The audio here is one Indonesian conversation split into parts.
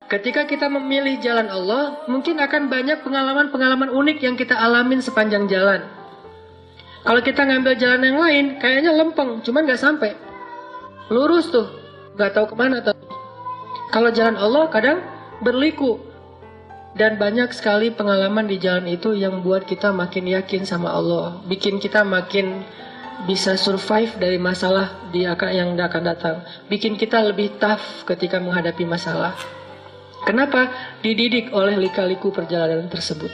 Ketika kita memilih jalan Allah, mungkin akan banyak pengalaman-pengalaman unik yang kita alamin sepanjang jalan. Kalau kita ngambil jalan yang lain, kayaknya lempeng, cuman nggak sampai. Lurus tuh, nggak tahu kemana tuh. Kalau jalan Allah kadang berliku. Dan banyak sekali pengalaman di jalan itu yang buat kita makin yakin sama Allah. Bikin kita makin bisa survive dari masalah yang akan datang. Bikin kita lebih tough ketika menghadapi masalah. Kenapa? Dididik oleh lika-liku perjalanan tersebut.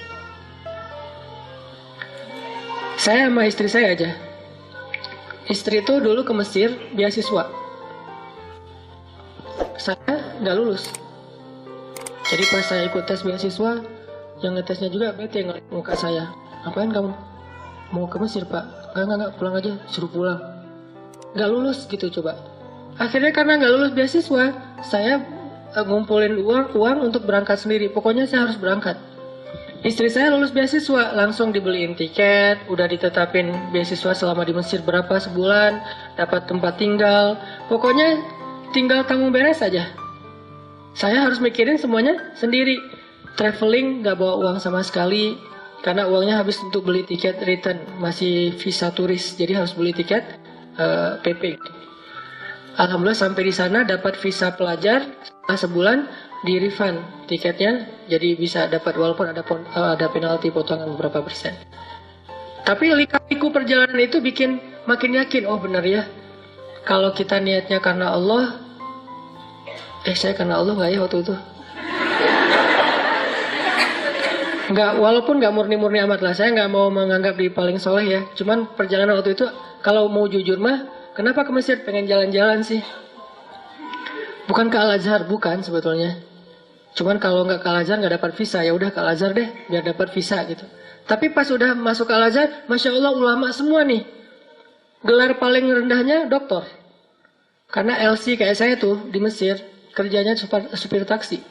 Saya sama istri saya aja. Istri itu dulu ke Mesir beasiswa. Saya nggak lulus. Jadi pas saya ikut tes beasiswa, yang ngetesnya juga bete ngeliat muka saya. Ngapain kamu? Mau ke Mesir, Pak? Enggak, pulang aja, suruh pulang. Nggak lulus gitu coba. Akhirnya karena nggak lulus beasiswa, saya ngumpulin uang untuk berangkat sendiri. Pokoknya saya harus berangkat. Istri saya lulus beasiswa, langsung dibeliin tiket, udah ditetapin beasiswa selama di Mesir berapa sebulan, dapat tempat tinggal. Pokoknya tinggal tanggung beres aja. Saya harus mikirin semuanya sendiri. Traveling nggak bawa uang sama sekali, karena uangnya habis untuk beli tiket return, masih visa turis, jadi harus beli tiket PP. Alhamdulillah sampai di sana dapat visa pelajar, setelah sebulan di refund tiketnya, jadi bisa dapat walaupun ada penalti potongan berapa persen. Tapi lika-liku perjalanan itu bikin makin yakin, oh benar ya, kalau kita niatnya karena Allah. Saya karena Allah nggak ya waktu itu? Nggak, walaupun nggak murni-murni amat lah, saya nggak mau menganggap di paling soleh ya. Cuman perjalanan waktu itu, kalau mau jujur mah, kenapa ke Mesir? Pengen jalan-jalan sih. Bukan ke Al-Azhar, bukan sebetulnya. Cuman kalau nggak ke Al-Azhar nggak dapat visa, ya udah ke Al-Azhar deh, biar dapat visa gitu. Tapi pas udah masuk ke Al-Azhar, Masya Allah ulama semua nih. Gelar paling rendahnya doktor. Karena LC kayak saya tuh di Mesir, kerjanya supir taksi.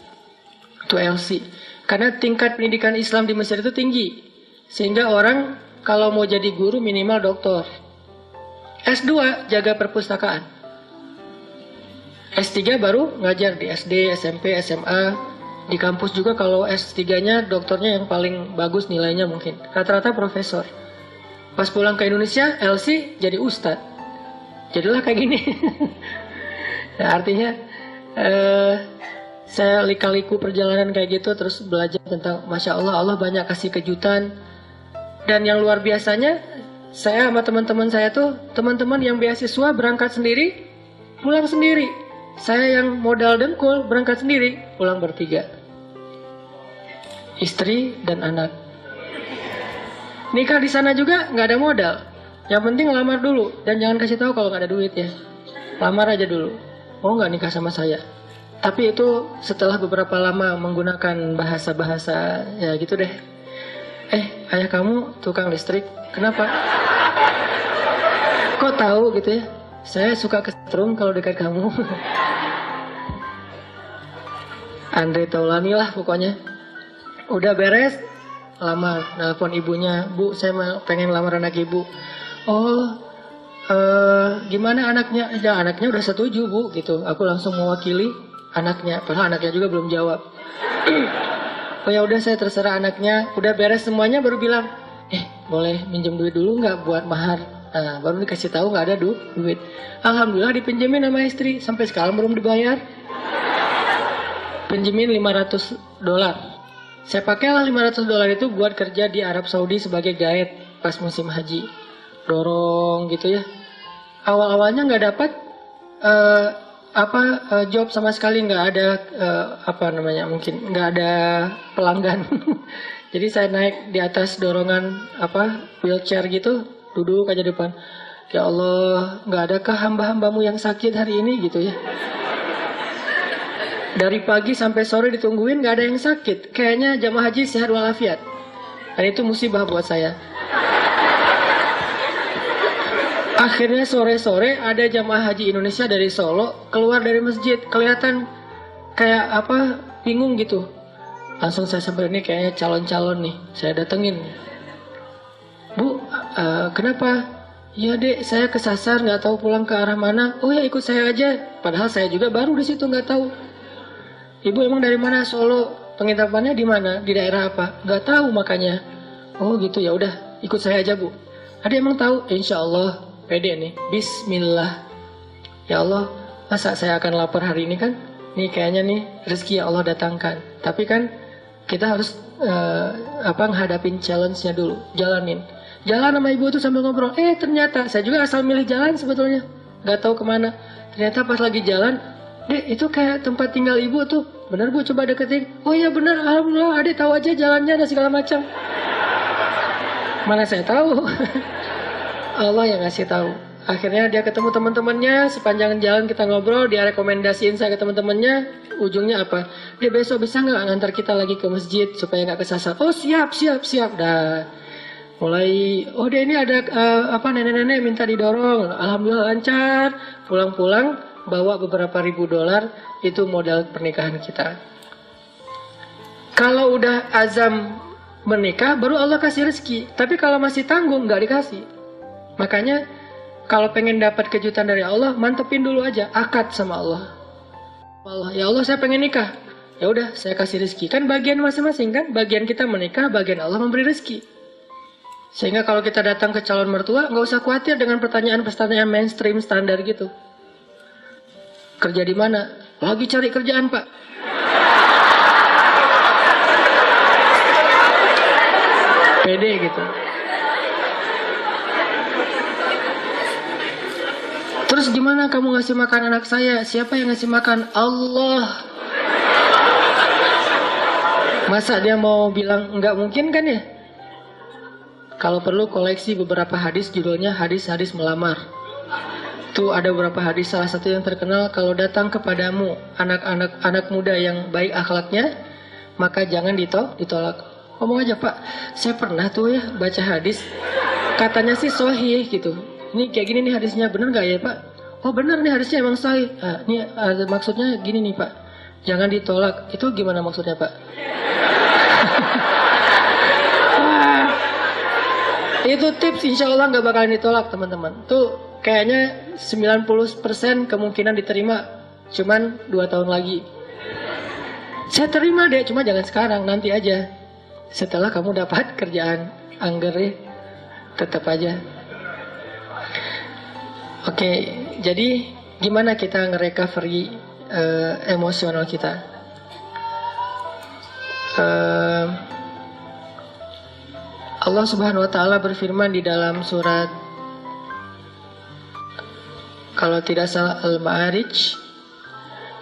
Itu LC. Karena tingkat pendidikan Islam di Mesir itu tinggi. Sehingga orang kalau mau jadi guru minimal doktor. S2 jaga perpustakaan. S3 baru ngajar di SD, SMP, SMA. Di kampus juga kalau S3-nya doktornya yang paling bagus nilainya mungkin. Rata-rata profesor. Pas pulang ke Indonesia, LC jadi ustadz. Jadilah kayak gini. Nah, artinya saya lika-liku perjalanan kayak gitu, terus belajar tentang Masya Allah, Allah banyak kasih kejutan. Dan yang luar biasanya, saya sama teman-teman saya tuh, teman-teman yang beasiswa berangkat sendiri, pulang sendiri. Saya yang modal dengkul berangkat sendiri, pulang bertiga. Istri dan anak. Nikah di sana juga nggak ada modal. Yang penting lamar dulu, dan jangan kasih tahu kalau nggak ada duit ya. Lamar aja dulu. Mau nggak nikah sama saya? Tapi itu setelah beberapa lama menggunakan bahasa-bahasa ya gitu deh. Ayah kamu tukang listrik, kenapa? Kok tahu gitu ya? Saya suka kesetrum kalau dekat kamu. Andre Taulani lah pokoknya. Udah beres, lamar, nelfon ibunya, Bu saya pengen lamar anak ibu. Oh, gimana anaknya? Ya anaknya udah setuju Bu gitu. Aku langsung mewakili anaknya, padahal anaknya juga belum jawab. Oh ya udah saya terserah anaknya. Udah beres semuanya baru bilang, boleh minjem duit dulu nggak buat mahar? Nah, baru dikasih tahu nggak ada duit. Alhamdulillah dipinjemin sama istri, sampai sekarang belum dibayar. Pinjemin $500. Saya pakailah $500 itu buat kerja di Arab Saudi sebagai guide pas musim haji. Dorong gitu ya. Awal-awalnya nggak dapat job sama sekali, nggak ada mungkin nggak ada pelanggan. Jadi saya naik di atas dorongan wheelchair gitu, duduk aja depan. Ya Allah, nggak adakah hamba-hambamu yang sakit hari ini gitu ya. Dari pagi sampai sore ditungguin nggak ada yang sakit. Kayaknya jamaah haji sehat walafiat. Dan itu musibah buat saya. Akhirnya sore-sore ada jamaah haji Indonesia dari Solo keluar dari masjid, kelihatan kayak bingung gitu. Langsung saya sampai ini kayaknya calon-calon nih, saya datengin. Bu, kenapa? Ya dek, saya kesasar nggak tahu pulang ke arah mana. Oh ya ikut saya aja. Padahal saya juga baru di situ nggak tahu. Ibu emang dari mana? Solo. Penginapannya di mana? Di daerah apa? Nggak tahu makanya. Oh gitu, ya udah ikut saya aja Bu. Ada emang tahu? Insya Allah pede nih. Bismillah. Ya Allah, masa saya akan lapar hari ini kan? Nih kayaknya nih rezeki yang Allah datangkan. Tapi kan kita harus ngadapin challenge-nya dulu. Jalanin. Jalan sama ibu tuh sambil ngobrol. Ternyata saya juga asal milih jalan sebetulnya. Nggak tahu kemana. Ternyata pas lagi jalan, Dek, itu kayak tempat tinggal ibu tuh. Benar Bu, coba deketin. Oh iya benar, alhamdulillah. Adek tahu aja jalannya dan segala macam. Mana saya tahu. Allah yang ngasih tahu. Akhirnya dia ketemu teman-temannya. Sepanjang jalan kita ngobrol, dia rekomendasiin saya ke teman-temannya. Ujungnya apa? Dia besok bisa nggak ngantar kita lagi ke masjid supaya nggak kesasar. Oh siap. Dah. Mulai, dia ini ada nenek-nenek minta didorong. Alhamdulillah lancar. Pulang-pulang bawa beberapa ribu dolar, itu modal pernikahan kita. Kalau udah azam menikah, baru Allah kasih rezeki. Tapi kalau masih tanggung, nggak dikasih. Makanya kalau pengen dapat kejutan dari Allah, mantepin dulu aja akad sama Allah. Ya Allah, saya pengen nikah. Ya udah, saya kasih rezeki. Kan bagian masing-masing kan, bagian kita menikah, bagian Allah memberi rezeki. Sehingga kalau kita datang ke calon mertua, nggak usah khawatir dengan pertanyaan-pertanyaan mainstream standar gitu. Kerja di mana? Lagi cari kerjaan, Pak. Pede gitu. Terus gimana kamu ngasih makan anak saya? Siapa yang ngasih makan? Allah. Masa dia mau bilang nggak mungkin kan ya? Kalau perlu koleksi beberapa hadis, judulnya hadis-hadis melamar. Tuh ada beberapa hadis, salah satu yang terkenal, kalau datang kepadamu anak muda yang baik akhlaknya, maka jangan ditolak. Ngomong aja, Pak, saya pernah tuh ya baca hadis, katanya sih sahih gitu. Ini kayak gini nih hadisnya, bener gak ya Pak? Oh bener nih hadisnya emang sahih. Ini maksudnya gini nih Pak, jangan ditolak. Itu gimana maksudnya Pak? Itu tips, insya Allah gak bakalan ditolak teman-teman. Tuh kayaknya 90% kemungkinan diterima, cuman 2 tahun lagi. Saya terima deh, cuma jangan sekarang, nanti aja. Setelah kamu dapat kerjaan, angger ya, tetap aja. Oke, jadi gimana kita nge-recovery emosional kita? Allah Subhanahu Wa Taala berfirman di dalam surat, kalau tidak salah Al-Ma'arij,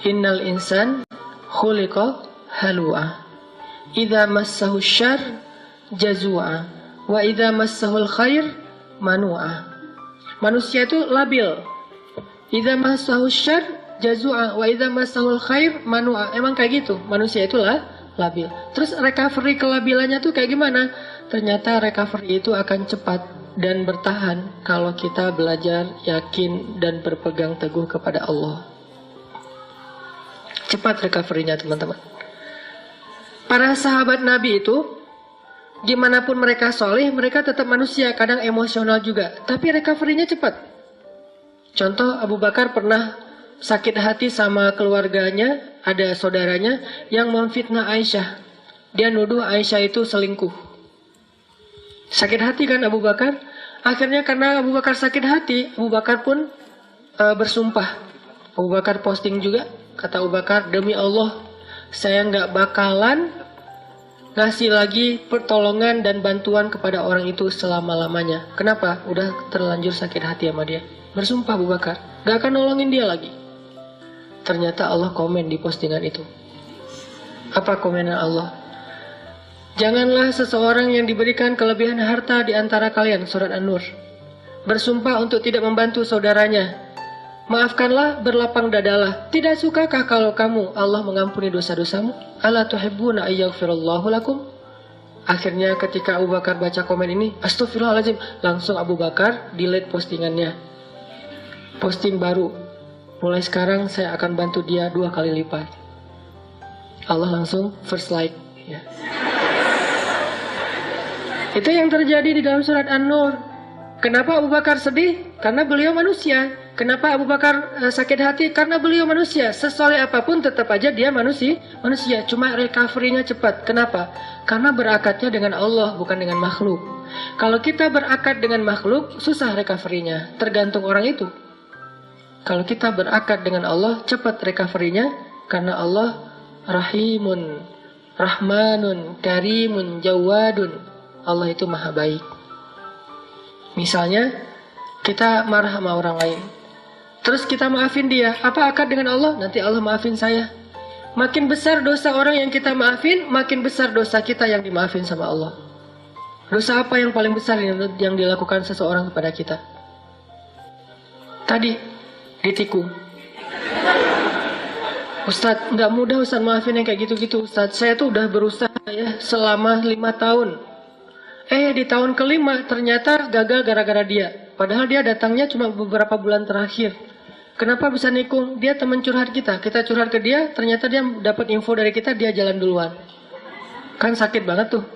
Innal insan khuliqa halu'a, idza massahu syarr jazua, wa idza massahul khair manu'a. Manusia itu labil. Idza massahu syarr jazua, wa idza massahul khair manu'a. Emang kayak gitu. Manusia itulah labil. Terus recovery kelabilannya tuh kayak gimana? Ternyata recovery itu akan cepat dan bertahan kalau kita belajar yakin dan berpegang teguh kepada Allah. Cepat recovery-nya teman-teman. Para sahabat Nabi itu, gimana pun mereka soleh, mereka tetap manusia, kadang emosional juga. Tapi recovery-nya cepat. Contoh, Abu Bakar pernah sakit hati sama keluarganya, ada saudaranya yang memfitnah Aisyah. Dia nuduh Aisyah itu selingkuh. Sakit hati kan Abu Bakar? Akhirnya karena Abu Bakar sakit hati, Abu Bakar pun bersumpah. Abu Bakar posting juga, kata Abu Bakar, demi Allah, saya nggak bakalan ngasih lagi pertolongan dan bantuan kepada orang itu selama-lamanya. Kenapa? Udah terlanjur sakit hati sama dia. Bersumpah Abu Bakar, nggak akan nolongin dia lagi. Ternyata Allah komen di postingan itu. Apa komennya Allah? Janganlah seseorang yang diberikan kelebihan harta di antara kalian, surat An-Nur, bersumpah untuk tidak membantu saudaranya. Maafkanlah, berlapang dadalah. Tidak sukakah kalau kamu Allah mengampuni dosa-dosamu? Ala tuhibbuna ayyaghfirallahu lakum? Akhirnya ketika Abu Bakar baca komen ini, astagfirullahaladzim, langsung Abu Bakar delete postingannya. Posting baru, mulai sekarang saya akan bantu dia 2 kali lipat. Allah langsung first like ya. Itu yang terjadi di dalam surat An-Nur. Kenapa Abu Bakar sedih? Karena beliau manusia. Kenapa Abu Bakar sakit hati? Karena beliau manusia. Sesoleh apapun tetap aja dia manusia. Cuma recovery-nya cepat. Kenapa? Karena berakadnya dengan Allah, bukan dengan makhluk. Kalau kita berakad dengan makhluk, susah recovery-nya. Tergantung orang itu. Kalau kita berakad dengan Allah, cepat recovery-nya. Karena Allah Rahimun, Rahmanun, Karimun, Jawadun. Allah itu maha baik. Misalnya, kita marah sama orang lain. Terus kita maafin dia. Apa akad dengan Allah? Nanti Allah maafin saya. Makin besar dosa orang yang kita maafin, makin besar dosa kita yang dimaafin sama Allah. Dosa apa yang paling besar yang dilakukan seseorang kepada kita? Tadi, ditikung. Ustadz, nggak mudah Ustadz maafin yang kayak gitu-gitu. Ustadz, saya tuh udah berusaha ya selama 5 tahun. Di tahun kelima ternyata gagal gara-gara dia. Padahal dia datangnya cuma beberapa bulan terakhir. Kenapa bisa nikung? Dia teman curhat kita. Kita curhat ke dia, ternyata dia dapat info dari kita, dia jalan duluan. Kan sakit banget tuh.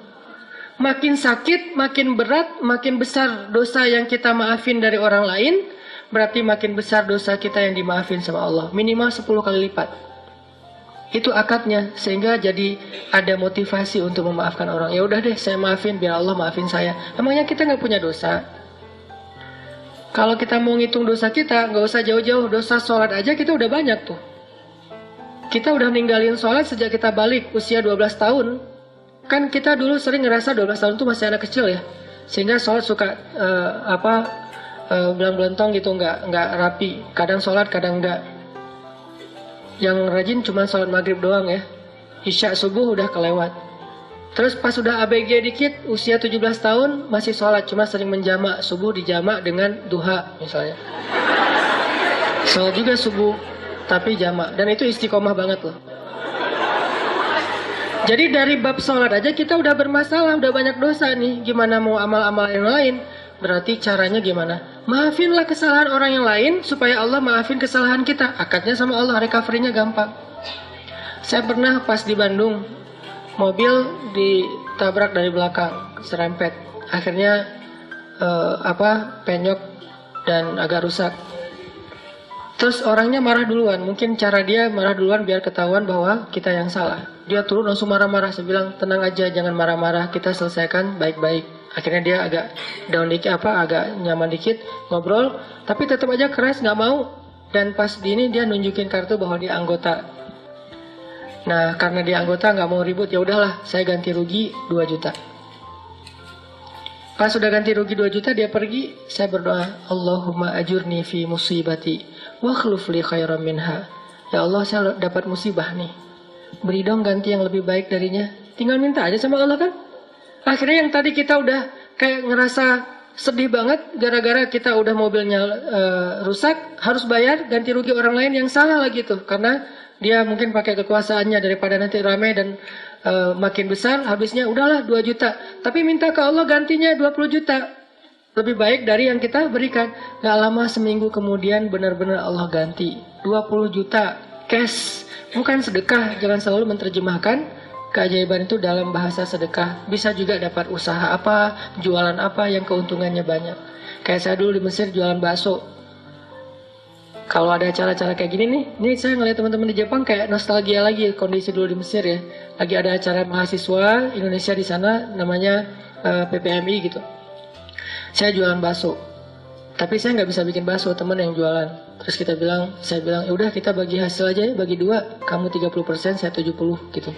Makin sakit, makin berat, makin besar dosa yang kita maafin dari orang lain, berarti makin besar dosa kita yang dimaafin sama Allah. Minimal 10 kali lipat. Itu akadnya, sehingga jadi ada motivasi untuk memaafkan orang. Ya udah deh, saya maafin biar Allah maafin saya. Emangnya kita nggak punya dosa? Kalau kita mau ngitung dosa kita, nggak usah jauh-jauh. Dosa sholat aja kita udah banyak tuh. Kita udah ninggalin sholat sejak kita balik usia 12 tahun. Kan kita dulu sering ngerasa 12 tahun tuh masih anak kecil ya. Sehingga sholat suka belang-belentong gitu, nggak rapi. Kadang sholat, kadang enggak. Yang rajin cuma sholat maghrib doang ya. Isya subuh udah kelewat. Terus pas udah ABG dikit, usia 17 tahun masih sholat, cuma sering menjamak. Subuh dijamak dengan duha misalnya. Sholat juga subuh, tapi jamak. Dan itu istiqomah banget loh. Jadi dari bab sholat aja kita udah bermasalah, udah banyak dosa nih. Gimana mau amal-amal yang lain? Berarti caranya gimana? Maafinlah kesalahan orang yang lain supaya Allah maafin kesalahan kita. Akadnya sama Allah, recovery-nya gampang. Saya pernah pas di Bandung, mobil ditabrak dari belakang, serempet. Akhirnya penyok dan agak rusak. Terus orangnya marah duluan. Mungkin cara dia marah duluan biar ketahuan bahwa kita yang salah. Dia turun langsung marah-marah. Saya bilang, tenang aja, jangan marah-marah. Kita selesaikan baik-baik. Akhirnya dia agak down dikit, agak nyaman dikit, ngobrol. Tapi tetap aja keras, nggak mau. Dan pas di ini dia nunjukin kartu bahwa dia anggota. Nah, karena dia anggota nggak mau ribut, ya udahlah, saya ganti rugi 2 juta. Pas sudah ganti rugi 2 juta, dia pergi, saya berdoa, Allahumma ajurni fi musibati wa khluf li khairan minha. Ya Allah, saya dapat musibah nih. Beri dong ganti yang lebih baik darinya. Tinggal minta aja sama Allah kan. Akhirnya yang tadi kita udah kayak ngerasa sedih banget gara-gara kita udah mobilnya rusak, harus bayar ganti rugi orang lain yang salah lagi tuh, karena dia mungkin pakai kekuasaannya daripada nanti ramai dan makin besar, habisnya udahlah 2 juta. Tapi minta ke Allah gantinya 20 juta. Lebih baik dari yang kita berikan. Gak lama seminggu kemudian benar-benar Allah ganti 20 juta cash. Bukan sedekah, jangan selalu menerjemahkan keajaiban itu dalam bahasa sedekah. Bisa juga dapat usaha apa, jualan apa yang keuntungannya banyak. Kayak saya dulu di Mesir jualan bakso. Kalau ada acara-acara kayak gini nih, ini saya ngeliat teman-teman di Jepang kayak nostalgia lagi kondisi dulu di Mesir ya. Lagi ada acara mahasiswa Indonesia di sana, namanya PPMI gitu. Saya jualan bakso, tapi saya nggak bisa bikin bakso, teman yang jualan. Terus saya bilang, ya udah kita bagi hasil aja ya, bagi 2, kamu 30%, saya 70 gitu.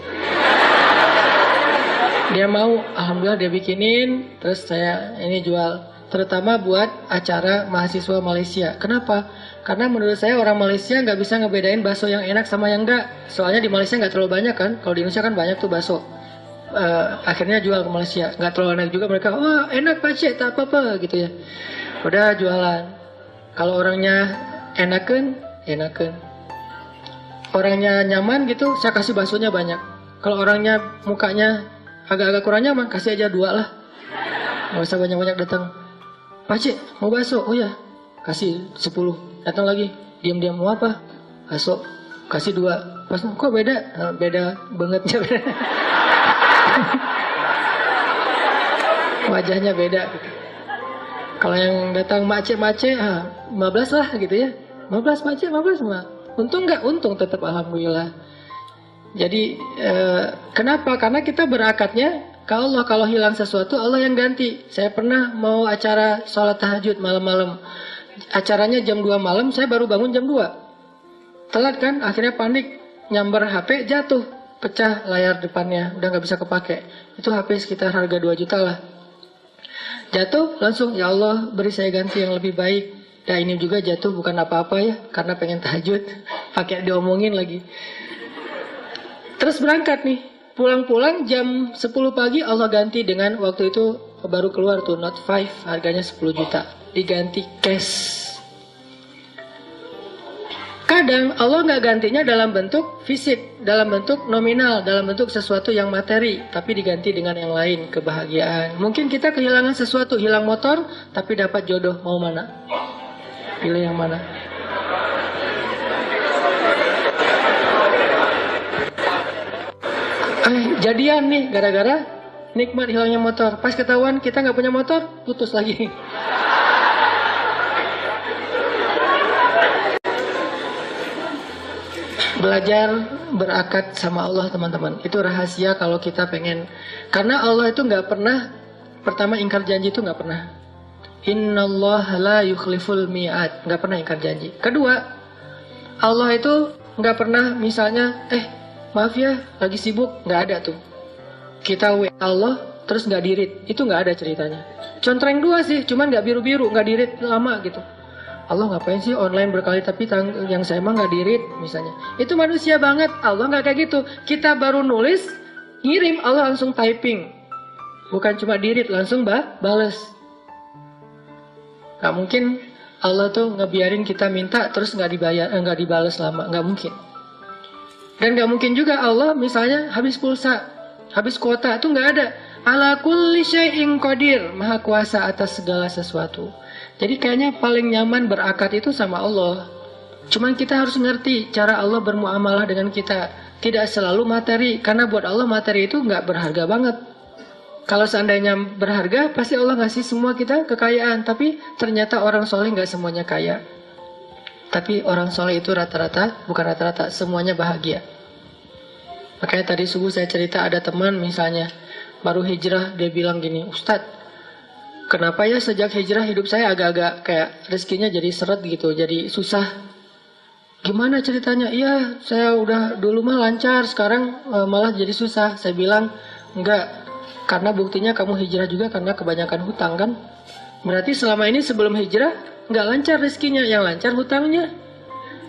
Dia mau, alhamdulillah dia bikinin, terus saya ini jual. Terutama buat acara mahasiswa Malaysia. Kenapa? Karena menurut saya orang Malaysia nggak bisa ngebedain bakso yang enak sama yang enggak. Soalnya di Malaysia nggak terlalu banyak kan. Kalau di Indonesia kan banyak tuh bakso. Akhirnya jual ke Malaysia. Nggak terlalu enak juga, mereka, wah enak Pak Cik, tak apa-apa gitu ya. Udah jualan. Kalau orangnya enakan. Orangnya nyaman gitu, saya kasih baksonya banyak. Kalau orangnya mukanya agak-agak kurang nyaman, kasih aja 2 lah. Nggak usah banyak-banyak datang. Pak Cik, mau bakso? Oh ya, kasih 10. Datang lagi, diam-diam, mau apa? Bakso, kasih 2. Pas, kok beda? Beda bangetnya. Wajahnya beda. Kalau yang datang macet-macet, 15 lah gitu ya. 15 macet, 15 mah. Untung nggak? Untung tetap alhamdulillah. Jadi kenapa? Karena kita berakatnya kalau hilang sesuatu Allah yang ganti. Saya pernah mau acara sholat tahajud malam-malam. Acaranya jam 2 malam, saya baru bangun jam 2. Telat kan? Akhirnya panik, nyamber HP, jatuh, pecah layar depannya, udah nggak bisa kepake. Itu HP sekitar harga 2 juta lah. Jatuh, langsung ya Allah beri saya ganti yang lebih baik. Nah ini juga jatuh bukan apa-apa ya, karena pengen tahajud, pakai diomongin lagi. Terus berangkat nih, pulang-pulang jam 10 pagi Allah ganti dengan waktu itu baru keluar tuh Note 5 harganya 10 juta, diganti cash. Kadang Allah nggak gantinya dalam bentuk fisik, dalam bentuk nominal, dalam bentuk sesuatu yang materi, tapi diganti dengan yang lain, kebahagiaan. Mungkin kita kehilangan sesuatu, hilang motor, tapi dapat jodoh, mau mana? Pilih yang mana? Jadian nih, gara-gara nikmat hilangnya motor. Pas ketahuan kita nggak punya motor, putus lagi. Belajar berakad sama Allah teman-teman. Itu rahasia kalau kita pengen. Karena Allah itu nggak pernah, pertama ingkar janji itu nggak pernah. Innallaha la yukhliful mi'ad, nggak pernah ingkar janji. Kedua, Allah itu nggak pernah misalnya, maaf ya lagi sibuk, nggak ada tuh. Kita WA Allah terus nggak dirit, itu nggak ada ceritanya. Contreng dua sih, cuman nggak biru-biru, nggak dirit lama gitu. Allah ngapain sih online berkali tapi yang saya mah nggak dirit misalnya. Itu manusia banget. Allah nggak kayak gitu. Kita baru nulis, ngirim, Allah langsung typing. Bukan cuma dirit, langsung bales. Gak mungkin Allah tuh ngebiarin kita minta terus nggak dibayar, nggak dibales lama. Nggak mungkin. Dan nggak mungkin juga Allah misalnya habis pulsa, habis kuota, itu nggak ada. Ala kulli syai'in qadir, maha kuasa atas segala sesuatu. Jadi kayaknya paling nyaman berakad itu sama Allah. Cuman kita harus ngerti cara Allah bermuamalah dengan kita. Tidak selalu materi, karena buat Allah materi itu nggak berharga banget. Kalau seandainya berharga, pasti Allah ngasih semua kita kekayaan. Tapi ternyata orang soleh nggak semuanya kaya. Tapi orang soleh itu rata-rata, bukan rata-rata, semuanya bahagia. Makanya tadi subuh saya cerita ada teman misalnya, baru hijrah, dia bilang gini, Ustadz, kenapa ya sejak hijrah hidup saya agak-agak kayak rezekinya jadi seret gitu, jadi susah. Gimana ceritanya? Iya, saya udah dulu mah lancar, sekarang malah jadi susah. Saya bilang, enggak, karena buktinya kamu hijrah juga karena kebanyakan hutang kan. Berarti selama ini sebelum hijrah, enggak lancar rezekinya, yang lancar hutangnya.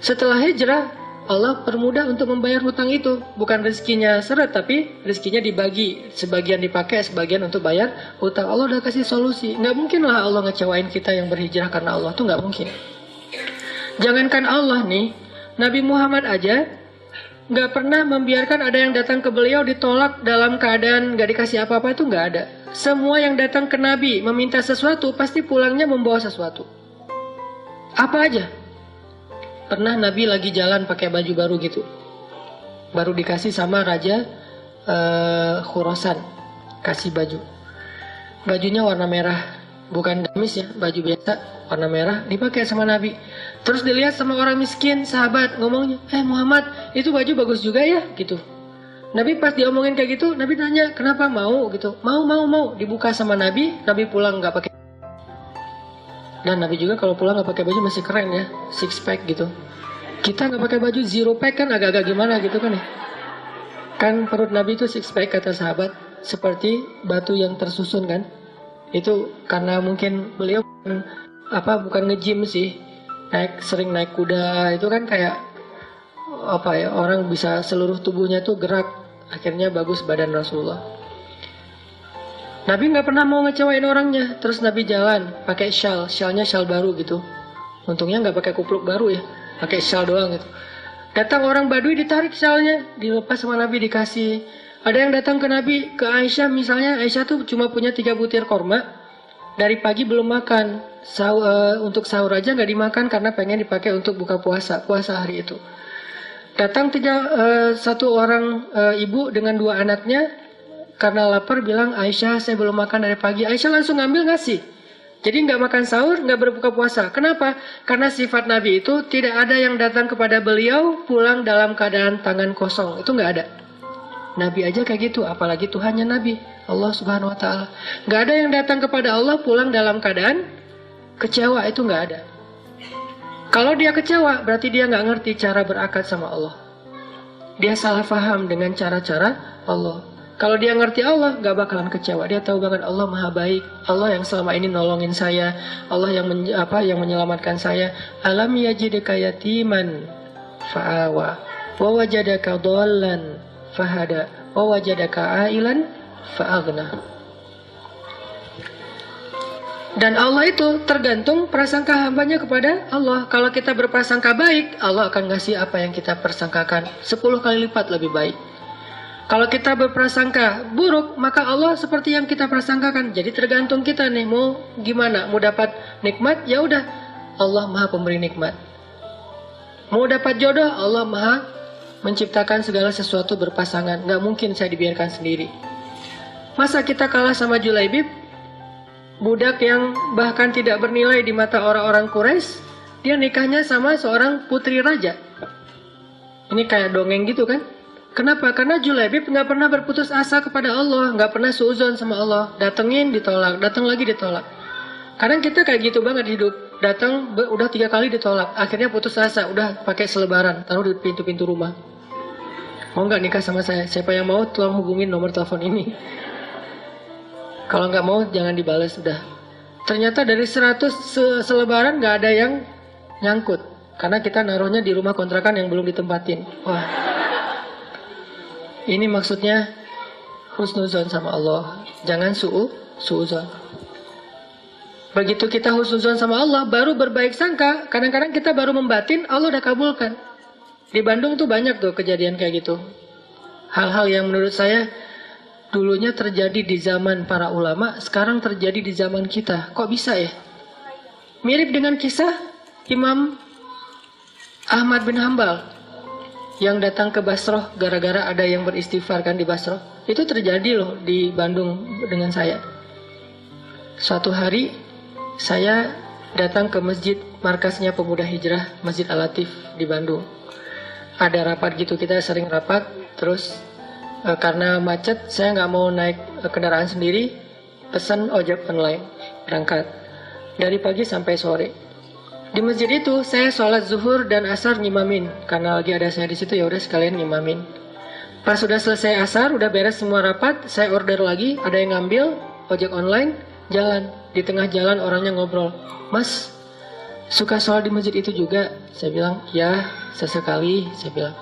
Setelah hijrah, Allah permudah untuk membayar hutang itu. Bukan rezekinya seret, tapi rezekinya dibagi. Sebagian dipakai, sebagian untuk bayar hutang. Allah udah kasih solusi. Nggak mungkin lah Allah ngecewain kita yang berhijrah karena Allah. Itu nggak mungkin. Jangankan Allah nih, Nabi Muhammad aja nggak pernah membiarkan ada yang datang ke beliau ditolak dalam keadaan nggak dikasih apa-apa, itu nggak ada. Semua yang datang ke Nabi meminta sesuatu, pasti pulangnya membawa sesuatu. Apa aja? Pernah Nabi lagi jalan pakai baju baru gitu, baru dikasih sama Raja Khurasan, kasih baju. Bajunya warna merah, bukan gamis ya, baju biasa warna merah, dipakai sama Nabi. Terus dilihat sama orang miskin, sahabat ngomongnya, Muhammad itu baju bagus juga ya gitu. Nabi pas diomongin kayak gitu, Nabi tanya kenapa mau gitu, mau dibuka sama Nabi. Nabi pulang nggak pakai. Dan Nabi juga kalau pulang nggak pakai baju masih keren ya, six pack gitu. Kita nggak pakai baju zero pack kan agak-agak gimana gitu kan ya. Kan perut Nabi itu six pack kata sahabat, seperti batu yang tersusun kan. Itu karena mungkin beliau bukan nge-gym sih, sering naik kuda, itu kan kayak orang bisa seluruh tubuhnya tuh gerak, akhirnya bagus badan Rasulullah. Nabi nggak pernah mau ngecewain orangnya. Terus Nabi jalan pakai syalnya syal baru gitu. Untungnya nggak pakai kupluk baru ya, pakai syal doang gitu. Datang orang Badui, ditarik syalnya, dilepas sama Nabi, dikasih. Ada yang datang ke Nabi, ke Aisyah misalnya, Aisyah tuh cuma punya 3 butir korma, dari pagi belum makan. Untuk sahur aja nggak dimakan karena pengen dipakai untuk buka puasa hari itu. Datang satu orang ibu dengan 2 anaknya. Karena lapar bilang, Aisyah saya belum makan dari pagi. Aisyah langsung ngambil ngasih. Jadi nggak makan sahur, nggak berbuka puasa. Kenapa? Karena sifat Nabi itu tidak ada yang datang kepada beliau pulang dalam keadaan tangan kosong. Itu nggak ada. Nabi aja kayak gitu, apalagi Tuhannya Nabi, Allah Subhanahu Wa Taala. Nggak ada yang datang kepada Allah pulang dalam keadaan kecewa, itu nggak ada. Kalau dia kecewa, berarti dia nggak ngerti cara berakad sama Allah. Dia salah faham dengan cara-cara Allah. Kalau dia ngerti Allah, nggak bakalan kecewa. Dia tahu banget Allah maha baik. Allah yang selama ini nolongin saya. Allah yang yang menyelamatkan saya. Alam yajidka yatiman fa'awa. Wa wajadaka dhallan fahada. Wa wajadaka ailan fa'aghna. Dan Allah itu tergantung prasangka hambanya kepada Allah. Kalau kita berprasangka baik, Allah akan ngasih apa yang kita persangkakan 10 kali lipat lebih baik. Kalau kita berprasangka buruk, maka Allah seperti yang kita prasangkakan. Jadi tergantung kita nih, mau gimana? Mau dapat nikmat, ya udah, Allah maha pemberi nikmat. Mau dapat jodoh, Allah maha menciptakan segala sesuatu berpasangan. Gak mungkin saya dibiarkan sendiri. Masa kita kalah sama Julaibib? Budak yang bahkan tidak bernilai di mata orang-orang Quraisy, dia nikahnya sama seorang putri raja. Ini kayak dongeng gitu kan? Kenapa? Karena Julaibib nggak pernah berputus asa kepada Allah, nggak pernah suuzon sama Allah. Datengin ditolak, datang lagi ditolak. Kadang kita kayak gitu banget hidup. Datang udah 3 kali ditolak, akhirnya putus asa, udah pakai selebaran, taruh di pintu-pintu rumah. Mau nggak nikah sama saya? Siapa yang mau tolong hubungin nomor telepon ini. Kalau nggak mau jangan dibalas udah. Ternyata dari 100 selebaran nggak ada yang nyangkut. Karena kita naruhnya di rumah kontrakan yang belum ditempatin. Wah. Ini maksudnya husnuzon sama Allah. Jangan suuzon. Begitu kita husnuzon sama Allah, baru berbaik sangka. Kadang-kadang kita baru membatin, Allah udah kabulkan. Di Bandung tuh banyak tuh kejadian kayak gitu. Hal-hal yang menurut saya dulunya terjadi di zaman para ulama, sekarang terjadi di zaman kita. Kok bisa ya? Mirip dengan kisah Imam Ahmad bin Hambal yang datang ke Basroh gara-gara ada yang beristighfar kan di Basroh. Itu terjadi loh di Bandung dengan saya. Suatu hari saya datang ke masjid markasnya Pemuda Hijrah, Masjid Al-Latif di Bandung. Ada rapat gitu, kita sering rapat, terus karena macet, saya nggak mau naik kendaraan sendiri, pesan ojek online, berangkat. Dari pagi sampai sore. Di masjid itu, saya sholat zuhur dan asar ngimamin. Karena lagi ada saya di situ, ya udah sekalian ngimamin. Pas sudah selesai asar, udah beres semua rapat, saya order lagi, ada yang ngambil, ojek online, jalan. Di tengah jalan orangnya ngobrol, Mas, suka sholat di masjid itu juga? Saya bilang, ya, sesekali, saya bilang.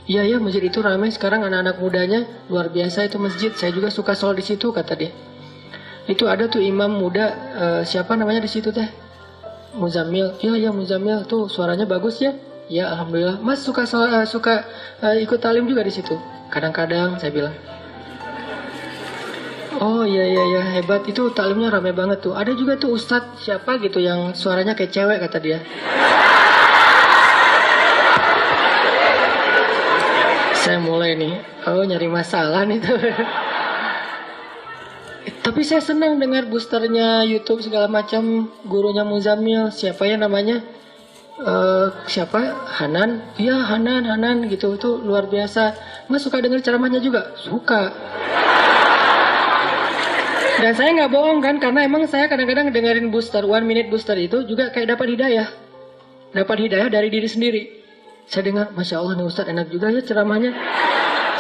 Iya ya, masjid itu ramai sekarang, anak-anak mudanya luar biasa itu masjid. Saya juga suka sholat di situ, kata dia. Itu ada tuh imam muda, siapa namanya di situ teh? Muzammil. Iya ya Muzammil tuh suaranya bagus ya. Ya alhamdulillah. Mas suka ikut talim juga di situ. Kadang-kadang saya bilang. Oh iya hebat, itu talimnya ramai banget tuh. Ada juga tuh ustadz siapa gitu yang suaranya kayak cewek, kata dia. Saya mulai nih, nyari masalah nih tuh. Tapi saya senang dengar boosternya YouTube segala macam, gurunya Muzammil, siapa ya namanya? Siapa? Hanan? Iya Hanan gitu, itu luar biasa. Mas suka dengar ceramahnya juga? Suka. Dan saya nggak bohong kan, karena emang saya kadang-kadang dengerin booster, 1 minute booster itu juga kayak dapat hidayah. Dapat hidayah dari diri sendiri. Saya dengar, Masya Allah nih Ustadz enak juga ya ceramahnya.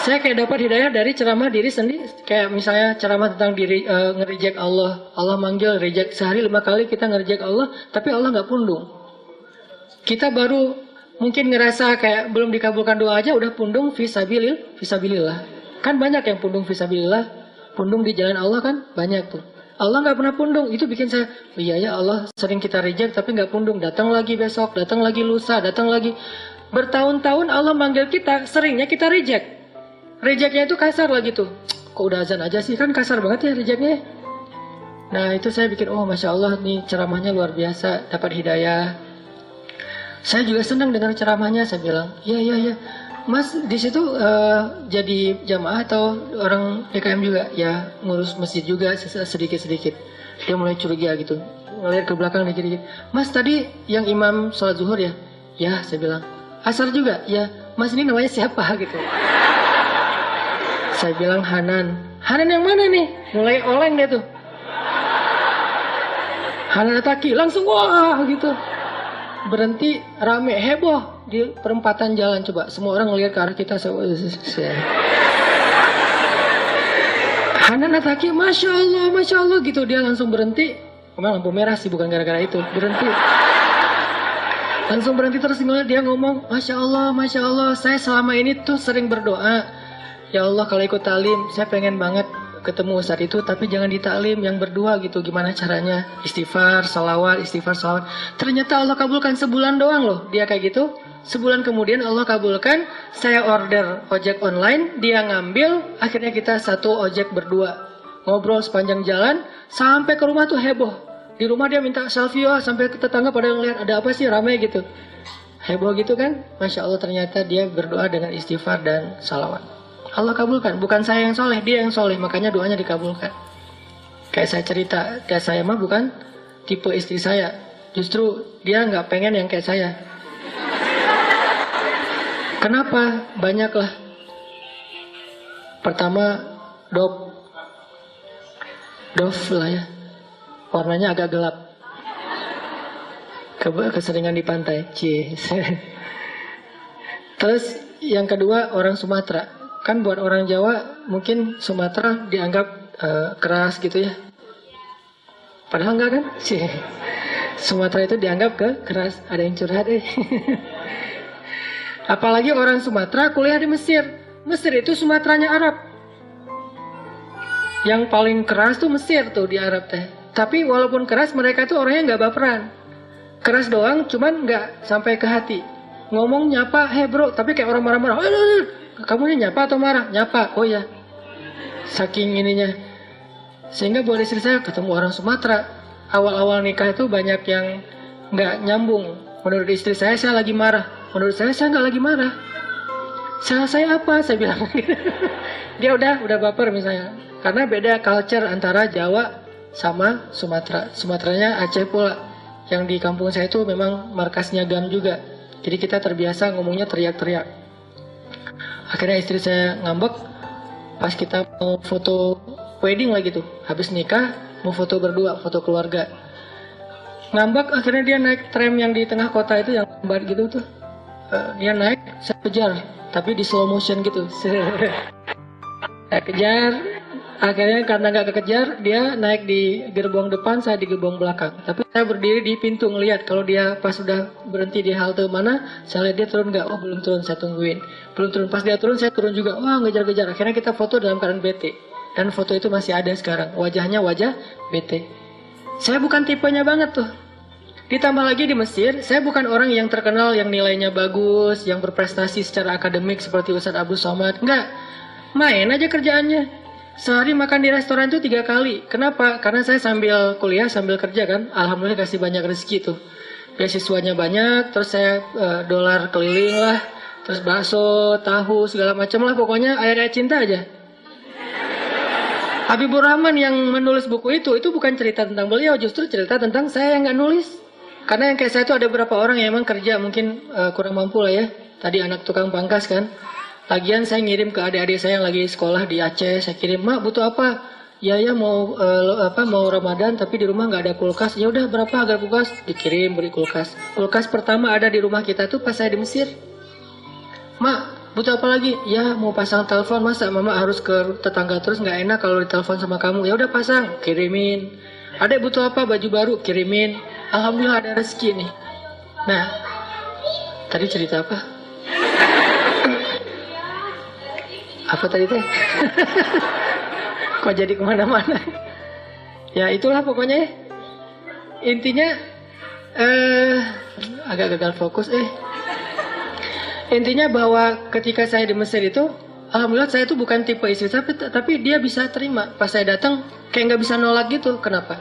Saya kayak dapat hidayah dari ceramah diri sendiri. Kayak misalnya ceramah tentang diri, nge-reject Allah. Allah manggil, reject. Sehari 5 kali kita nge-reject Allah, tapi Allah nggak pundung. Kita baru mungkin ngerasa kayak belum dikabulkan doa aja, udah pundung fisabilillah. Kan banyak yang pundung fisabilillah. Pundung di jalan Allah kan banyak tuh. Allah nggak pernah pundung. Itu bikin saya, iya ya Allah sering kita reject tapi nggak pundung. Datang lagi besok, datang lagi lusa, datang lagi. Bertahun-tahun Allah manggil kita, seringnya kita reject. Rejectnya itu kasar lagi tuh. Kok udah azan aja sih, kan kasar banget ya rejectnya. Nah itu saya bikin, oh Masya Allah nih ceramahnya luar biasa, dapat hidayah. Saya juga senang dengar ceramahnya, saya bilang, iya. Mas di situ jadi jamaah atau orang PKM juga? Ya ngurus masjid juga sedikit-sedikit. Dia mulai curiga gitu. ngeliat ke belakang dikit-dikit. Mas tadi yang imam sholat zuhur ya? Ya, saya bilang. Asar juga? Ya. Mas ini namanya siapa gitu? Saya bilang Hanan. Hanan yang mana nih? Mulai oleng dia tuh. Hanan Ataki langsung wah gitu. Berhenti rame heboh di perempatan jalan, coba semua orang ngelihat ke arah kita. Hanan Ataki, masya Allah gitu, dia langsung berhenti. Memang lampu merah sih, bukan gara-gara itu, berhenti. Langsung berhenti terus ngeliat dia ngomong, masya Allah, saya selama ini tuh sering berdoa, ya Allah kalau ikut talim, saya pengen banget ketemu Ustadz itu, tapi jangan di taklim yang berdua gitu, gimana caranya? Istighfar, salawat. Ternyata Allah kabulkan sebulan doang loh, dia kayak gitu. Sebulan kemudian Allah kabulkan, saya order ojek online, dia ngambil, akhirnya kita satu ojek berdua. Ngobrol sepanjang jalan, sampai ke rumah tuh heboh. Di rumah dia minta selfie, sampai ke tetangga pada ngeliat, ada apa sih, ramai gitu. Heboh gitu kan? Masya Allah, ternyata dia berdoa dengan istighfar dan salawat. Allah kabulkan, bukan saya yang soleh, dia yang soleh, makanya doanya dikabulkan. Kayak saya cerita, dia saya mah bukan tipe istri saya, justru dia nggak pengen yang kayak saya. Kenapa? Banyaklah. Pertama, dove lah ya, warnanya agak gelap, keseringan di pantai. Terus yang kedua orang Sumatera. Kan buat orang Jawa mungkin Sumatera dianggap keras gitu ya. Padahal enggak kan? Sumatera itu dianggap keras. Ada yang curhat Apalagi orang Sumatera kuliah di Mesir. Mesir itu Sumateranya Arab. Yang paling keras tuh Mesir tuh di Arab teh. Tapi walaupun keras mereka tuh orangnya nggak baperan. Keras doang, cuman nggak sampai ke hati. Ngomong nyapa, hey bro, tapi kayak orang marah-marah. Kamu ini nyapa atau marah? Nyapa, oh ya. Saking ininya. Sehingga buat istri saya ketemu orang Sumatera. Awal-awal nikah itu banyak yang nggak nyambung. Menurut istri saya lagi marah. Menurut saya nggak lagi marah. Salah saya apa? Saya bilang. Dia udah baper misalnya. Karena beda culture antara Jawa sama Sumatera. Sumateranya Aceh pula. Yang di kampung saya itu memang markasnya GAM juga. Jadi kita terbiasa ngomongnya teriak-teriak. Akhirnya istri saya ngambek pas kita mau foto wedding lagi tuh. Habis nikah mau foto berdua, foto keluarga. Ngambek, akhirnya dia naik tram yang di tengah kota itu yang lambat gitu tuh. Dia naik, saya kejar, tapi di slow motion gitu. Saya kejar, akhirnya karena nggak kekejar, dia naik di gerbong depan, saya di gerbong belakang. Tapi saya berdiri di pintu ngelihat kalau dia pas sudah berhenti di halte mana, saya lihat dia turun nggak? Oh belum turun, saya tungguin. Belum turun, pas dia turun saya turun juga. Wah ngejar-ngejar. Akhirnya kita foto dalam keadaan bete. Dan foto itu masih ada sekarang. Wajahnya wajah bete. Saya bukan tipenya banget tuh. Ditambah lagi di Mesir, saya bukan orang yang terkenal yang nilainya bagus, yang berprestasi secara akademik seperti Ustadz Abdul Somad. Enggak. Main aja kerjaannya. Sehari makan di restoran itu 3 kali. Kenapa? Karena saya sambil kuliah, sambil kerja kan. Alhamdulillah kasih banyak rezeki tuh. Beasiswanya banyak, terus saya dolar keliling lah. Terus bakso, tahu, segala macam lah. Pokoknya air-air cinta aja. Habibur Rahman yang menulis buku itu bukan cerita tentang beliau. Justru cerita tentang saya yang nggak nulis. Karena yang kayak saya itu ada beberapa orang yang emang kerja mungkin kurang mampu lah ya. Tadi anak tukang pangkas kan. Lagian saya ngirim ke adik-adik saya yang lagi sekolah di Aceh. Saya kirim, mak butuh apa? Ya mau mau Ramadan tapi di rumah nggak ada kulkas. Ya udah berapa harga kulkas? Dikirim beri kulkas. Kulkas pertama ada di rumah kita tuh pas saya di Mesir. Mak, butuh apa lagi? Ya mau pasang telepon, masa mama harus ke tetangga terus, nggak enak kalau ditelepon sama kamu. Ya udah pasang, kirimin. Adek butuh apa? Baju baru, kirimin. Alhamdulillah ada rezeki nih. Nah, tadi cerita apa? Apa tadi teh? Kok jadi kemana-mana? Ya itulah pokoknya. Intinya agak gagal fokus. Intinya bahwa ketika saya di Mesir itu, alhamdulillah saya itu bukan tipe istri tapi dia bisa terima. Pas saya datang kayak nggak bisa nolak gitu. Kenapa?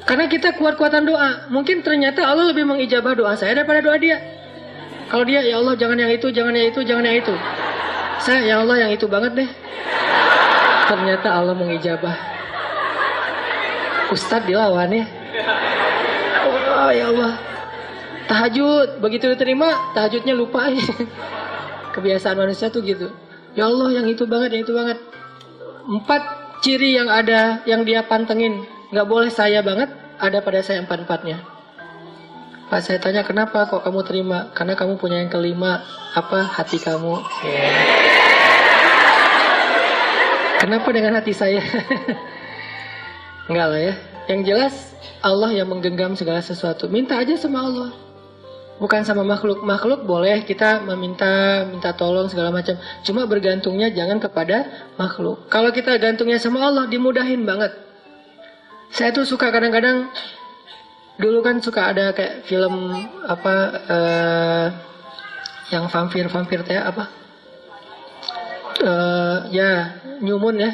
Karena kita kuat-kuatan doa. Mungkin ternyata Allah lebih mengijabah doa saya daripada doa dia. Kalau dia, ya Allah jangan yang itu, jangan yang itu, jangan yang itu. Saya, ya Allah yang itu banget deh. Ternyata Allah mengijabah. Ustadz dilawan ya. ya Allah. Tahajud, begitu diterima, tahajudnya lupa. Kebiasaan manusia tuh gitu. Ya Allah, yang itu banget, yang itu banget. 4 ciri yang ada, yang dia pantengin. Gak boleh saya banget, ada pada saya 4-4-nya. Pas saya tanya, kenapa kok kamu terima? Karena kamu punya yang kelima, apa? Hati kamu. Kenapa dengan hati saya? Enggak lah ya. Yang jelas, Allah yang menggenggam segala sesuatu. Minta aja sama Allah. Bukan sama makhluk. Makhluk boleh kita minta tolong segala macam. Cuma bergantungnya jangan kepada makhluk. Kalau kita gantungnya sama Allah, dimudahin banget. Saya tuh suka kadang-kadang, dulu kan suka ada kayak film apa, yang vampir teh apa? Ya, New Moon ya,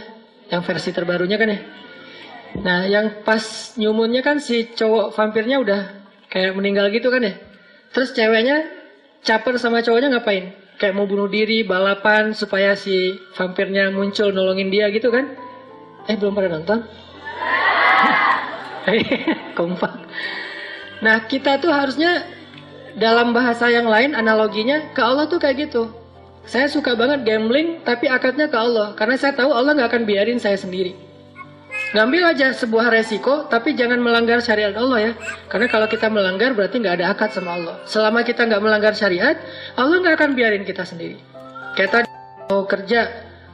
yang versi terbarunya kan ya. Nah, yang pas New Moon-nya kan si cowok vampirnya udah kayak meninggal gitu kan ya. Terus ceweknya caper sama cowoknya ngapain? Kayak mau bunuh diri, balapan supaya si vampirnya muncul nolongin dia gitu kan? Belum pada nonton? Kompak. Nah, kita tuh harusnya dalam bahasa yang lain analoginya ke Allah tuh kayak gitu. Saya suka banget gambling tapi akadnya ke Allah. Karena saya tahu Allah gak akan biarin saya sendiri. Ngambil aja sebuah resiko, tapi jangan melanggar syariat Allah ya. Karena kalau kita melanggar berarti nggak ada akad sama Allah. Selama kita nggak melanggar syariat, Allah nggak akan biarin kita sendiri. Kayak tadi mau kerja,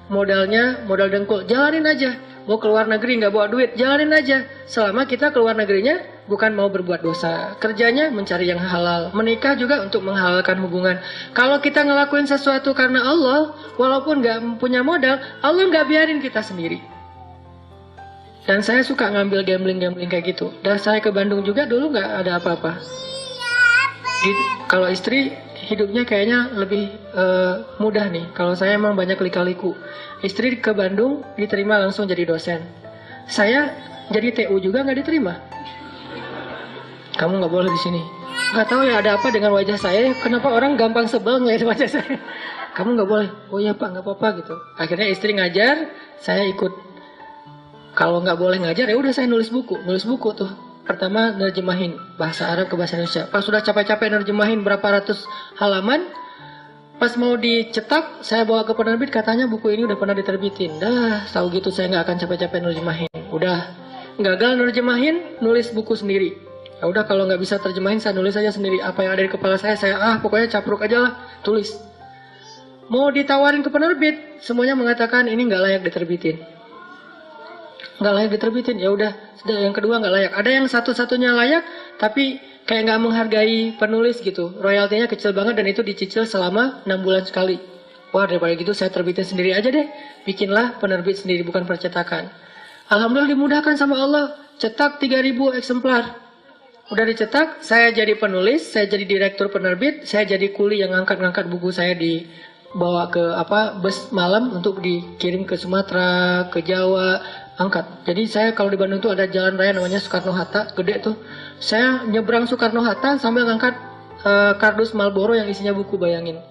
modalnya modal dengkul, jalanin aja. Mau keluar negeri nggak bawa duit, jalanin aja. Selama kita keluar negerinya bukan mau berbuat dosa. Kerjanya mencari yang halal. Menikah juga untuk menghalalkan hubungan. Kalau kita ngelakuin sesuatu karena Allah, walaupun nggak punya modal, Allah nggak biarin kita sendiri. Dan saya suka ngambil gambling kayak gitu. Dan saya ke Bandung juga dulu nggak ada apa-apa. Kalau istri hidupnya kayaknya lebih mudah nih. Kalau saya emang banyak lika-liku. Istri ke Bandung diterima langsung jadi dosen. Saya jadi TU juga nggak diterima. Kamu nggak boleh di sini. Nggak tahu ya ada apa dengan wajah saya. Kenapa orang gampang sebel ngeliat wajah saya? Kamu nggak boleh. Oh iya Pak, nggak apa-apa gitu. Akhirnya istri ngajar, saya ikut. Kalau nggak boleh ngajar ya udah saya nulis buku tuh. Pertama nerjemahin bahasa Arab ke bahasa Indonesia. Pas sudah capek-capek nerjemahin berapa ratus halaman, pas mau dicetak saya bawa ke penerbit, katanya buku ini udah pernah diterbitin. Dah tahu gitu saya nggak akan capek-capek nerjemahin. Udah gagal nerjemahin, nulis buku sendiri. Ya udah kalau nggak bisa terjemahin saya nulis aja sendiri. Apa yang ada di kepala saya pokoknya capruk aja lah, tulis. Mau ditawarin ke penerbit, semuanya mengatakan ini nggak layak diterbitin. Nggak layak diterbitin, ya udah. Yang kedua nggak layak. Ada yang satu-satunya layak, tapi kayak nggak menghargai penulis gitu. Royaltinya kecil banget dan itu dicicil selama 6 bulan sekali. Wah daripada gitu saya terbitin sendiri aja deh. Bikinlah penerbit sendiri, bukan percetakan. Alhamdulillah dimudahkan sama Allah. Cetak 3.000 eksemplar. Udah dicetak, saya jadi penulis, saya jadi direktur penerbit, saya jadi kuli yang ngangkat-ngangkat buku saya dibawa ke bus malam untuk dikirim ke Sumatera, ke Jawa, angkat. Jadi saya kalau di Bandung tuh ada jalan raya namanya Soekarno-Hatta, gede tuh. Saya nyebrang Soekarno-Hatta sambil ngangkat kardus Marlboro yang isinya buku, bayangin.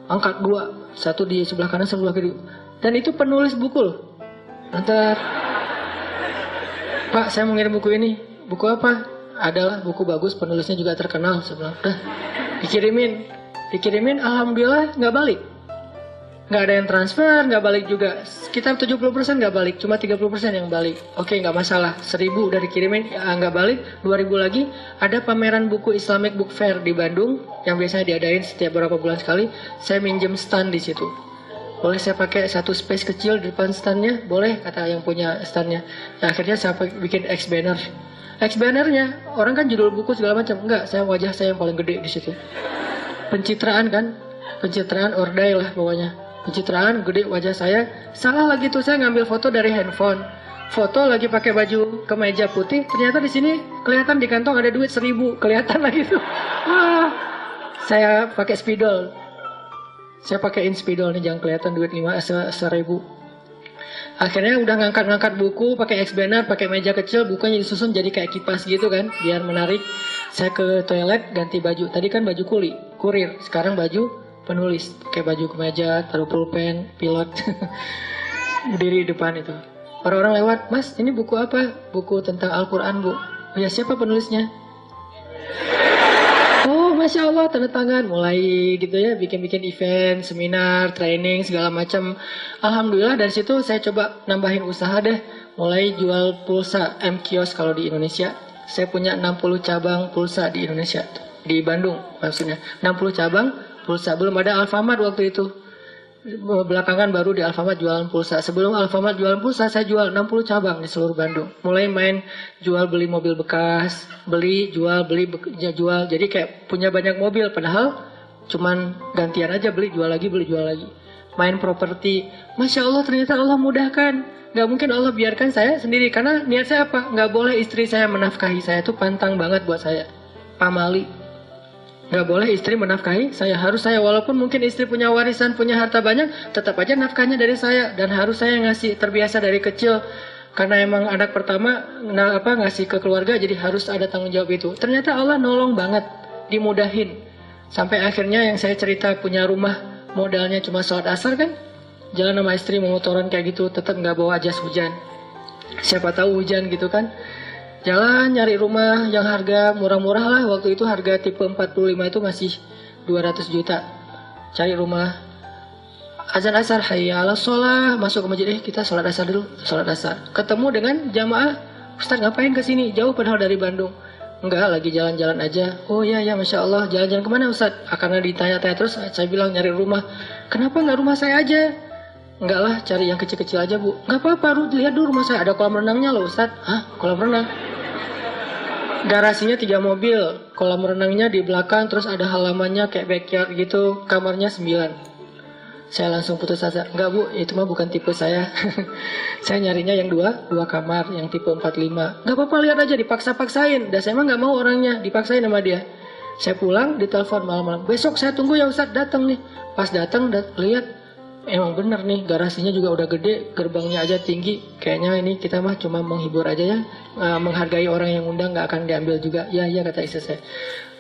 Angkat 2, satu di sebelah kanan, sebelah kiri. Dan itu penulis buku loh. Ntar, Pak saya mau ngirim buku ini. Buku apa? Adalah buku bagus, penulisnya juga terkenal. Sebelah, udah dikirimin, alhamdulillah nggak balik. Nggak ada yang transfer, nggak balik juga. Sekitar 70% nggak balik, cuma 30% yang balik. Oke, nggak masalah. 1.000 udah dikirimin, nggak balik. 2.000 lagi. Ada pameran buku Islamic Book Fair di Bandung yang biasanya diadain setiap beberapa bulan sekali. Saya minjem stand di situ. Boleh saya pakai satu space kecil di depan standnya? Boleh, kata yang punya standnya. Nah, akhirnya saya bikin X-banner. X-bannernya, orang kan judul buku segala macam. Enggak, wajah saya yang paling gede di situ. Pencitraan kan? Pencitraan ordai lah pokoknya. Pencitraan gede wajah saya. Salah lagi tuh, saya ngambil foto dari handphone. Foto lagi pakai baju kemeja putih. Ternyata di sini kelihatan di kantong ada duit 1.000. Kelihatan lagi tuh. Wah, saya pakai spidol. Saya pakaiin spidol nih, jangan kelihatan duit 1.000. Akhirnya udah ngangkat-ngangkat buku, pakai X-banner, pakai meja kecil, bukunya disusun jadi kayak kipas gitu kan, biar menarik. Saya ke toilet, ganti baju. Tadi kan baju kurir. Sekarang baju penulis, kayak baju kemeja, taruh pulpen, pilot, berdiri di depan itu. Orang-orang lewat, Mas ini buku apa? Buku tentang Al-Quran Bu. Oh ya, siapa penulisnya? Masya Allah, tanda tangan, mulai gitu ya, bikin-bikin event, seminar, training, segala macam. Alhamdulillah dari situ saya coba nambahin usaha deh, mulai jual pulsa M-Kios kalau di Indonesia. Saya punya 60 cabang pulsa di Indonesia, di Bandung maksudnya. 60 cabang pulsa, belum ada Alfamart waktu itu. Belakangan baru di Alfamart jualan pulsa. Sebelum Alfamart jualan pulsa, saya jual 60 cabang di seluruh Bandung. Mulai main jual beli mobil bekas, beli, jual, beli, jual. Jadi kayak punya banyak mobil, padahal cuman gantian aja, beli, jual lagi, beli, jual lagi. Main properti. Masya Allah, ternyata Allah mudahkan. Gak mungkin Allah biarkan saya sendiri. Karena niat saya apa? Gak boleh istri saya menafkahi saya. Itu pantang banget buat saya. Pamali. Gak boleh istri menafkahi saya, harus saya, walaupun mungkin istri punya warisan, punya harta banyak, tetap aja nafkahnya dari saya, dan harus saya ngasih, terbiasa dari kecil, karena emang anak pertama ngasih ke keluarga, jadi harus ada tanggung jawab itu. Ternyata Allah nolong banget, dimudahin, sampai akhirnya yang saya cerita punya rumah, modalnya cuma sholat asar kan, jalan sama istri memotoran kayak gitu, tetap gak bawa jas hujan, siapa tahu hujan gitu kan. Jalan nyari rumah yang harga murah-murah lah. Waktu itu harga tipe 45 itu masih 200 juta. Cari rumah. Azan asar, hayya ala sholah. Masuk ke masjid, kita sholat asar dulu. Sholat asar. Ketemu dengan jamaah. Ustaz ngapain kesini? Jauh padahal dari Bandung. Enggak, lagi jalan-jalan aja. Oh iya, Masya Allah. Jalan-jalan kemana Ustaz? Karena ditanya-tanya terus, saya bilang nyari rumah. Kenapa nggak rumah saya aja? Enggak lah, cari yang kecil-kecil aja Bu. Nggak apa-apa, lihat dulu rumah saya. Ada kolam renangnya loh Ustaz. Hah? Kolam renang? Garasinya 3 mobil, kolam renangnya di belakang, terus ada halamannya kayak backyard gitu, kamarnya 9. Saya langsung putus asa, enggak Bu, itu mah bukan tipe saya. Saya nyarinya yang 2 kamar, yang tipe 45. Enggak apa-apa, lihat aja, dipaksa-paksain. Dan saya mah enggak mau orangnya, dipaksain sama dia. Saya pulang, ditelepon malam-malam. Besok saya tunggu ya Ustaz, datang nih. Pas datang, lihat. Emang bener nih, garasinya juga udah gede, gerbangnya aja tinggi. Kayaknya ini kita mah cuma menghibur aja ya, menghargai orang yang undang, gak akan diambil juga. Ya kata istri saya.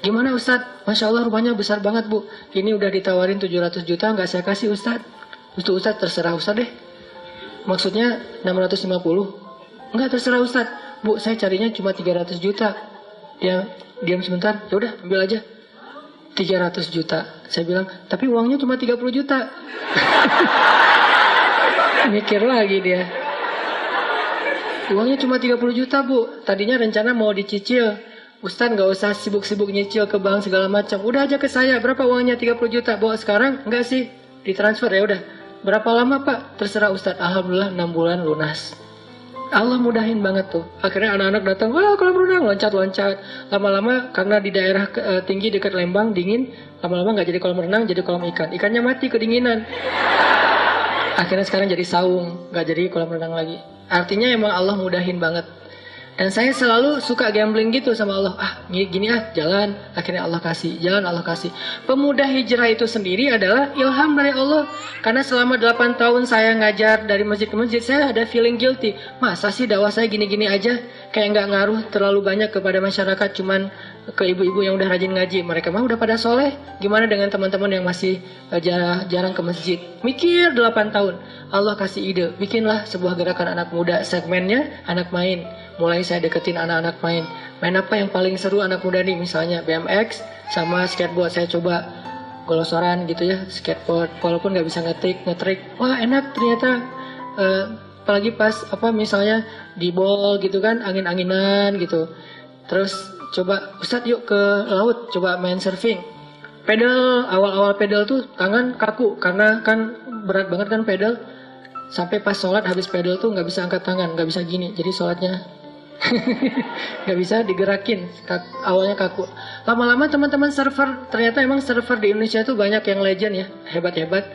Gimana Ustadz? Masya Allah rumahnya besar banget Bu. Ini udah ditawarin 700 juta, gak saya kasih Ustadz. Itu Ustadz, terserah Ustadz deh. Maksudnya 650. Enggak, terserah Ustadz. Bu, saya carinya cuma 300 juta. Ya, diam sebentar. Ya udah, ambil aja. 300 juta. Saya bilang, tapi uangnya cuma 30 juta. Mikir lagi dia. Uangnya cuma 30 juta Bu. Tadinya rencana mau dicicil. Ustaz gak usah sibuk-sibuk nyicil ke bank segala macam. Udah aja ke saya. Berapa uangnya? 30 juta. Bawa sekarang? Enggak sih. Ditransfer ya udah. Berapa lama Pak? Terserah Ustaz. Alhamdulillah 6 bulan lunas. Allah mudahin banget tuh. Akhirnya anak-anak datang, wah kolam renang, loncat-loncat. Lama-lama karena di daerah tinggi dekat Lembang, dingin. Lama-lama gak jadi kolam renang, jadi kolam ikan. Ikannya mati kedinginan. Akhirnya sekarang jadi saung, gak jadi kolam renang lagi. Artinya emang Allah mudahin banget. Dan saya selalu suka gambling gitu sama Allah. Gini jalan. Akhirnya Allah kasih, jalan Allah kasih. Pemuda hijrah itu sendiri adalah ilham dari Allah. Karena selama 8 tahun saya ngajar dari masjid ke masjid, saya ada feeling guilty. Masa sih dakwah saya gini-gini aja? Kayak nggak ngaruh terlalu banyak kepada masyarakat, cuman ke ibu-ibu yang udah rajin ngaji. Mereka mah udah pada soleh. Gimana dengan teman-teman yang masih jarang ke masjid? Mikir 8 tahun. Allah kasih ide, bikinlah sebuah gerakan anak muda. Segmennya anak main. Mulai saya deketin anak-anak main. Main apa yang paling seru anak muda nih? Misalnya BMX sama skateboard. Saya coba golosoran gitu ya, skateboard. Walaupun nggak bisa ngetrik. Wah enak ternyata. Apalagi pas misalnya di ball gitu kan, angin-anginan gitu. Terus coba Ustadz yuk ke laut, coba main surfing. Pedal, awal-awal pedal tuh tangan kaku karena kan berat banget kan pedal. Sampai pas sholat habis pedal tuh nggak bisa angkat tangan, nggak bisa gini. Jadi sholatnya nggak bisa digerakin, awalnya kaku. Lama-lama teman-teman server, ternyata emang server di Indonesia itu banyak yang legend ya, hebat-hebat.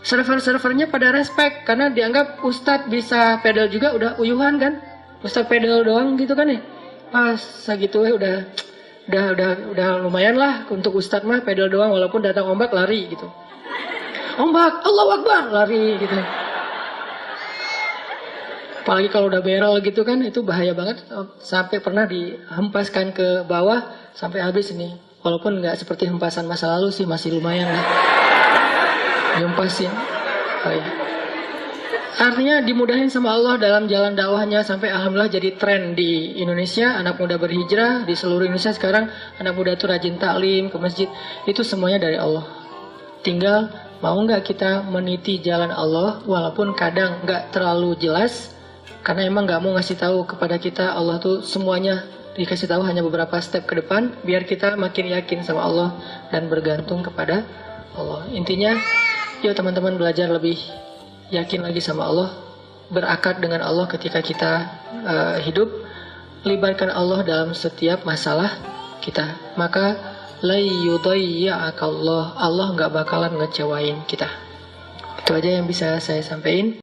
Server-servernya pada respect karena dianggap Ustadz bisa pedal juga udah uyuhan kan. Ustadz pedal doang gitu kan ya. Pas segitu udah lumayan lah untuk Ustadz mah pedal doang, walaupun datang ombak lari gitu. Ombak, Allahu Akbar, lari gitu. Apalagi kalau udah barrel gitu kan, itu bahaya banget. Sampai pernah dihempaskan ke bawah sampai habis ini. Walaupun nggak seperti hempasan masa lalu sih, masih lumayan lah. Dihempasin. Oh, iya. Artinya dimudahin sama Allah dalam jalan dakwahnya sampai alhamdulillah jadi tren di Indonesia. Anak muda berhijrah di seluruh Indonesia sekarang. Anak muda itu rajin taklim ke masjid. Itu semuanya dari Allah. Tinggal mau nggak kita meniti jalan Allah walaupun kadang nggak terlalu jelas. Karena emang nggak mau ngasih tahu kepada kita Allah tuh semuanya dikasih tahu hanya beberapa step ke depan. Biar kita makin yakin sama Allah dan bergantung kepada Allah. Intinya yuk teman-teman belajar lebih yakin lagi sama Allah, berakad dengan Allah ketika kita hidup, libatkan Allah dalam setiap masalah kita. Maka la yudayya'akallah, Allah nggak bakalan ngecewain kita. Itu aja yang bisa saya sampaikan.